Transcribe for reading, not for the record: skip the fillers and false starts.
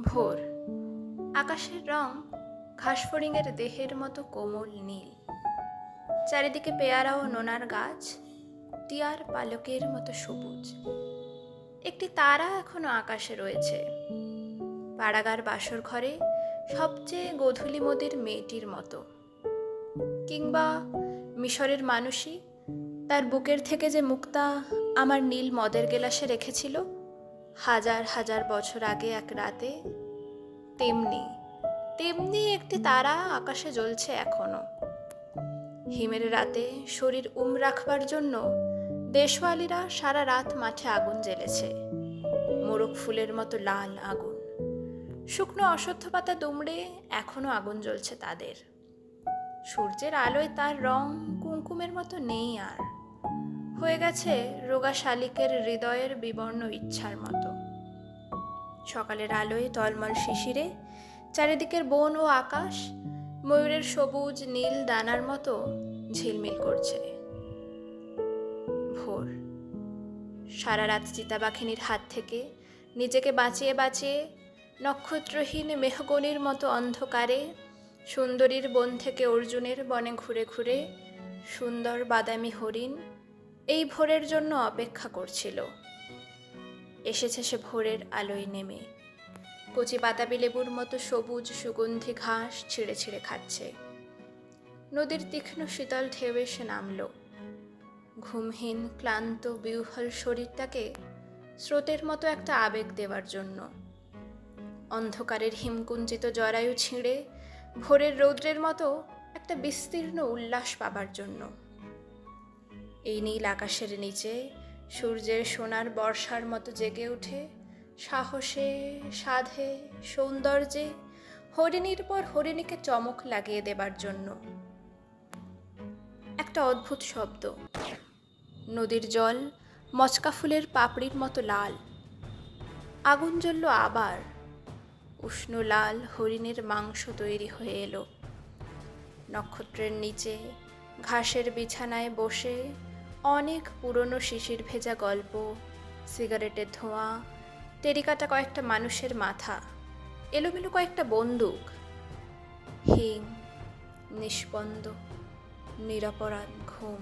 ভোর, আকাশের রং ঘাসফড়িংয়ের দেহের মতো কোমল নীল। চারিদিকে পেয়ারা ও নোনার গাছ টিয়ার পালকের মতো সবুজ। একটি তারা এখনো আকাশে রয়েছে, পাড়াগার বাসর ঘরে সবচেয়ে গোধূলি মোদের মেয়েটির মতো। কিংবা মিশরের মানুষই তার বুকের থেকে যে মুক্তা আমার নীল মদের গেলাসে রেখেছিল হাজার হাজার বছর আগে এক রাতে, তেমনি তেমনি একটি তারা আকাশে জ্বলছে এখনো। হিমের রাতে শরীর রাখবার জন্য দেশওয়ালিরা সারা রাত মাঠে আগুন জ্বেলেছে, মোরগ ফুলের মতো লাল আগুন। শুকনো অশ্বত্থ পাতা দুমড়ে এখনো আগুন জ্বলছে তাদের। সূর্যের আলোয় তার রং কুমকুমের মতো নেই আর, হয়ে গেছে রোগা শালিকের হৃদয়ের বিবর্ণ ইচ্ছার মতো। সকালের আলোয় টলমল শিশিরে চারিদিকের বন ও আকাশ ময়ূরের সবুজ নীল দানার মতো ঝিলমিল করছে। ভোর, সারা রাত চিতাবাঘিনীর হাত থেকে নিজেকে বাঁচিয়ে বাঁচিয়ে নক্ষত্রহীন মেহগনির মতো অন্ধকারে সুন্দরীর বন থেকে অর্জুনের বনে ঘুরে ঘুরে সুন্দর বাদামি হরিণ এই ভোরের জন্য অপেক্ষা করছিল। এসেছে সে ভোরের আলোয় নেমে, কচি বাতাবি লেবুর মতো সবুজ সুগন্ধি ঘাস ছিঁড়ে ছিঁড়ে খাচ্ছে। নদীর তীক্ষ্ণ শীতল ঢেউ এসে নামল, ঘুমহীন ক্লান্ত বিহ্বল শরীরটাকে স্রোতের মতো একটা আবেগ দেওয়ার জন্য। অন্ধকারের হিমকুঞ্চিত জরায়ু ছিঁড়ে ভোরের রৌদ্রের মতো একটা বিস্তীর্ণ উল্লাস পাবার জন্য। এই নীল আকাশের নিচে সূর্যের সোনার বর্ষার মতো জেগে ওঠে সাহসে, সাধে, সৌন্দর্যে হরিণীর পর হরিণীকে চমক লাগিয়ে দেবার জন্য। একটা অদ্ভুত শব্দ, নদীর জল মচকা ফুলের পাপড়ির মতো লাল। আগুন জ্বলল আবার, উষ্ণ লাল হরিণের মাংস তৈরি হয়ে এলো। নক্ষত্রের নিচে ঘাসের বিছানায় বসে অনেক পুরনো শিশির ভেজা গল্প, সিগারেটের ধোঁয়া, টেরিকাটা কয়েকটা মানুষের মাথা, এলোমেলো কয়েকটা বন্দুক, হিম, নিষ্পন্দ, নিরপরাধ ঘুম।